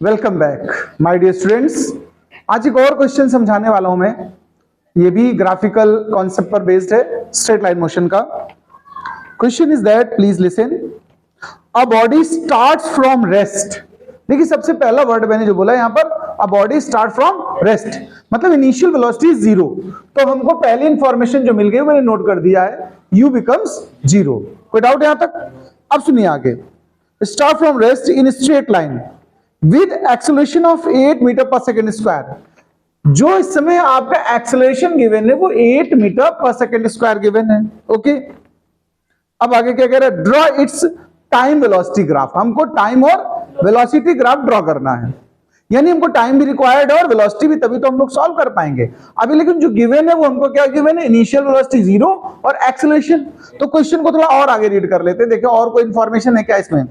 Welcome back my dear students. आज एक और क्वेश्चन समझाने वाला हूं मैं। ये भी ग्राफिकल कॉन्सेप्ट पर बेस्ड है, स्ट्रेट लाइन मोशन का। Question is that, please listen. A body starts from rest. देखिए सबसे पहला वर्ड मैंने जो बोला यहां पर, a body start from rest, मतलब इनिशियल वेलोसिटी इज जीरो। तो हमको पहली इंफॉर्मेशन जो मिल गई मैंने नोट कर दिया है, u बिकम्स जीरो। कोई डाउट यहां तक? अब सुनिए आगे। Start from rest in straight line with acceleration of 8 metre per second square. जो इस समय आपका एक्सेलरेशन गिवन है वो 8 metre per second square given है। ओके, अब आगे क्या कह रहा है? Draw it's time velocity graph. हमको टाइम और वेलोसिटी ग्राफ ड्रॉ करना है, यानी हमको टाइम भी रिक्वायर्ड है और वेलोसिटी भी, तभी तो हम लोग सॉल्व कर पाएंगे अभी। लेकिन जो गिवन है वो हमको क्या गिवन है? इनिशियल वेलोसिटी जीरो और एक्सेलरेशन। तो क्वेश्चन को थोड़ा और आगे रीड कर लेते हैं, देखो और कोई इंफॉर्मेशन है क्या इसमें।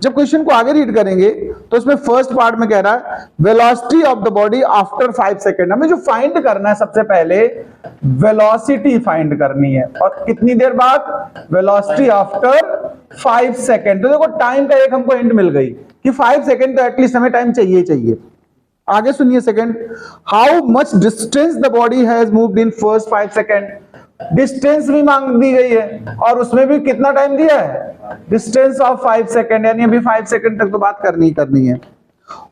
जब क्वेश्चन को आगे रीड करेंगे तो इसमें फर्स्ट पार्ट में कह रहा है velocity of the body after 5 second. हमें जो फाइंड करना है सबसे पहले वेलोसिटी फाइंड करनी है, और कितनी देर बाद? Velocity after 5 second. तो देखो टाइम का एक हमको हिंट मिल गई कि 5 सेकेंड तो एटलीस्ट हमें टाइम चाहिए चाहिए। आगे सुनिए second, how much distance the body has moved in first 5 second. Distance भी मांग दी गई है और उसमें भी कितना टाइम दिया है? डिस्टेंस ऑफ 5 सेकेंड, यानी अभी 5 सेकेंड तक तो बात करनी ही करनी है।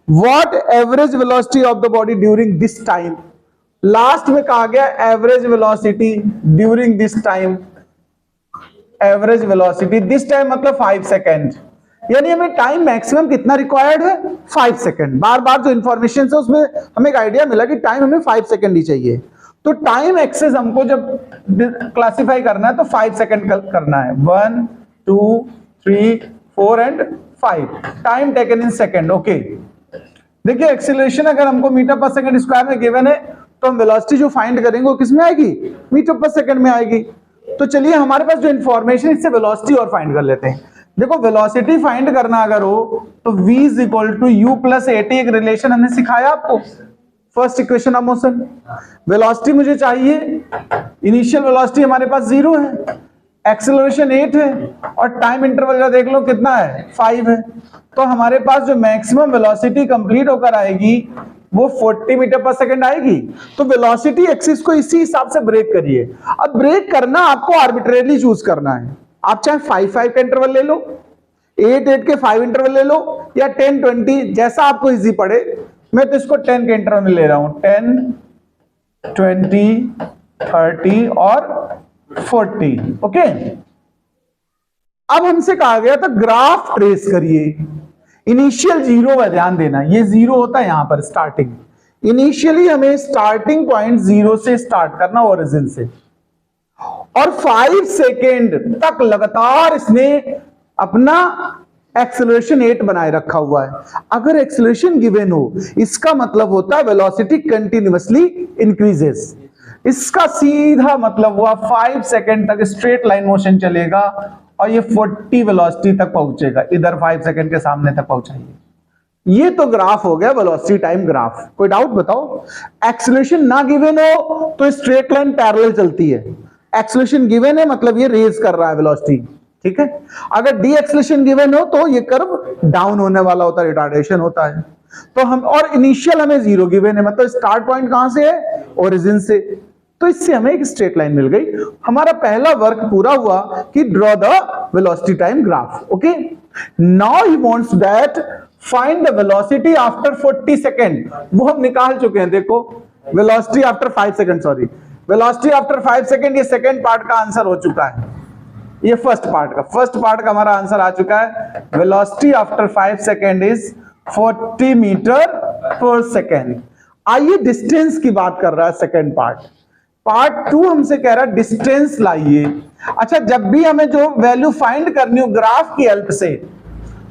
What average velocity of the body during this time. Last में कहा गया average velocity during this time. Average velocity this time मतलब 5 सेकेंड, यानी हमें टाइम मैक्सिमम कितना रिक्वायर्ड है? 5 सेकेंड। बार बार जो इंफॉर्मेशन है उसमें हमें एक आइडिया मिला कि टाइम हमें 5 सेकेंड ही चाहिए। तो टाइम एक्सेस हमको जब क्लासिफाई करना है तो 5 सेकेंड करना है। 1 2 3 4 and 5, time taken in second. Okay, देखिए एक्सीलरेशन अगर हमको मीटर पर सेकेंड स्क्वायर में गिवन है तो हम वेलोसिटी जो फाइंड करेंगे वो किस में आएगी? मीटर पर सेकेंड में आएगी। तो चलिए हमारे पास जो इंफॉर्मेशन, इससे वेलोसिटी और फाइंड कर लेते हैं। देखो वेलोसिटी फाइंड करना अगर हो तो v is equal to u plus at, एक रिलेशन हमने सिखाया आपको first equation of motion. Velocity मुझे चाहिए, इनिशियल वेलोसिटी हमारे पास 0 है, एक्सेलरेशन 8 है और टाइम इंटरवल देख लो कितना है? 5 है। तो हमारे पास जो मैक्सिमम वेलोसिटी कंप्लीट होकर आएगी वो 40 मीटर पर सेकेंड आएगी। तो वेलोसिटी एक्सिस को इसी हिसाब से ब्रेक करिए। अब ब्रेक करना आपको आर्बिट्रेरली चूज करना है। आप चाहे 5-5 का इंटरवल ले लो, 8-8 के 5 इंटरवल ले लो, या 10-20, जैसा आपको इजी पड़े। मैं तो इसको 10 के इंटरवल में ले रहा हूं, 10 20 30 और 40। ओके, अब हमसे कहा गया था ग्राफ ट्रेस करिए। इनिशियल जीरो है, ध्यान देना ये जीरो होता है यहां पर स्टार्टिंग। इनिशियली हमें स्टार्टिंग पॉइंट 0 से स्टार्ट करना, ओरिजिन से, और 5 सेकेंड तक लगातार इसने अपना एक्सेलरेशन 8 बनाए रखा हुआ है। अगर एक्सेलरेशन गिवन हो इसका मतलब होता है वेलोसिटी कंटिन्यूअसली इंक्रीजेस। इसका सीधा मतलब हुआ 5 सेकेंड तक स्ट्रेट लाइन मोशन चलेगा और ये 40 वेलोसिटी तक पहुंचेगा, इधर 5 सेकेंड के सामने तक पहुंचाइए। ये तो ग्राफ हो गया वेलोसिटी टाइम ग्राफ। कोई डाउट बताओ? एक्सेलरेशन ना गिवन हो तो स्ट्रेट लाइन पैरेलल चलती है, एक्सेलरेशन गिवन है मतलब ये रेज कर रहा है वेलोसिटी, ठीक है। अगर डी एक्सेलरेशन गिवन हो तो ये कर्व डाउन होने वाला होता है, रिटार्डेशन होता है। तो हम, और इनिशियल हमें 0 गिवन है, मतलब स्टार्ट पॉइंट कहां से है? ओरिजिन से। तो इससे हमें एक स्ट्रेट लाइन मिल गई। हमारा पहला वर्क पूरा हुआ कि draw the velocity time graph. Okay, now he wants that find the velocity after 40 second. वो हम निकाल चुके हैं, देखो velocity after 5 second, sorry velocity after 5 second, ये सेकेंड पार्ट का आंसर हो चुका है। ये फर्स्ट पार्ट का हमारा आंसर आ चुका है। Velocity after 5 second is 40 metre per second. आइए डिस्टेंस की बात कर रहा है सेकेंड पार्ट 2 हमसे कह रहा है डिस्टेंस लाइए। अच्छा, जब भी हमें जो वैल्यू फाइंड करनी हो ग्राफ की हेल्प से,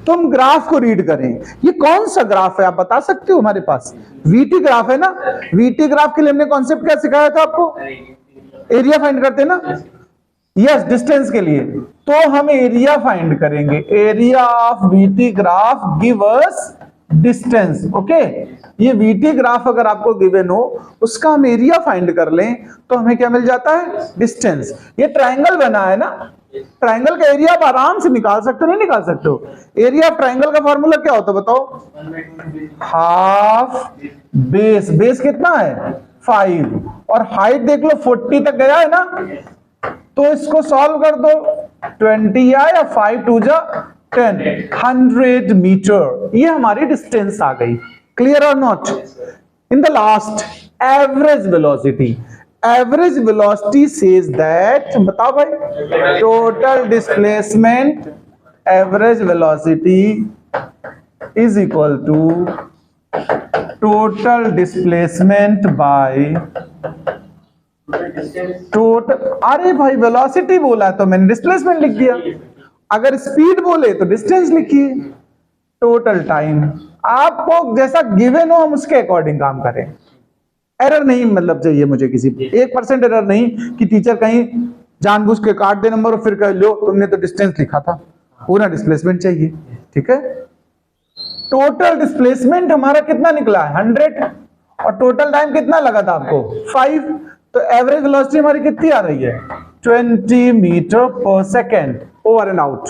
तो हम ग्राफ को रीड करें। ये कौन सा ग्राफ है आप बता सकते हो? हमारे पास वीटी ग्राफ है ना। वीटी ग्राफ के लिए हमने कॉन्सेप्ट क्या सिखाया था आपको? एरिया फाइंड करते ना, यस, डिस्टेंस के लिए। तो हम एरिया फाइंड करेंगे। Area of VT graph give us distance. Okay, ये वीटी ग्राफ अगर आपको गिवन हो उसका हम एरिया फाइंड कर लें तो हमें क्या मिल जाता है? डिस्टेंस। ये ट्रायंगल बना है ना, ट्राइंगल का एरिया आप आराम से निकाल सकते हो, नहीं निकाल सकते हो? एरिया ऑफ ट्राइंगल का फॉर्मूला क्या होता है बताओ? हाफ बेस, बेस कितना है 5, और हाइट देख लो 40 तक गया है ना, तो इसको सॉल्व कर दो, 20 या 5 2 जा 10, 100 मीटर, ये हमारी डिस्टेंस आ गई। क्लियर और not? In the last, average velocity, average velocity says that, बताओ भाई, total displacement, average velocity is equal to total displacement by total, अरे भाई वेलोसिटी बोला है तो मैंने डिस्प्लेसमेंट लिख दिया, अगर स्पीड बोले तो डिस्टेंस लिखिए, टोटल टाइम। आपको जैसा गिवन हो हम उसके अकॉर्डिंग काम करें, एरर नहीं मतलब चाहिए मुझे, किसी 1% एरर नहीं कि टीचर कहीं जानबूझ के काट दे नंबर और फिर कह लो तुमने तो डिस्टेंस लिखा था, पूरा डिस्प्लेसमेंट चाहिए। ठीक है, टोटल डिस्प्लेसमेंट हमारा कितना निकला है 100, और टोटल टाइम कितना लगा था आपको 5, तो एवरेज वेलोसिटी हमारी कितनी आ रही है 20 metre per second, over and out.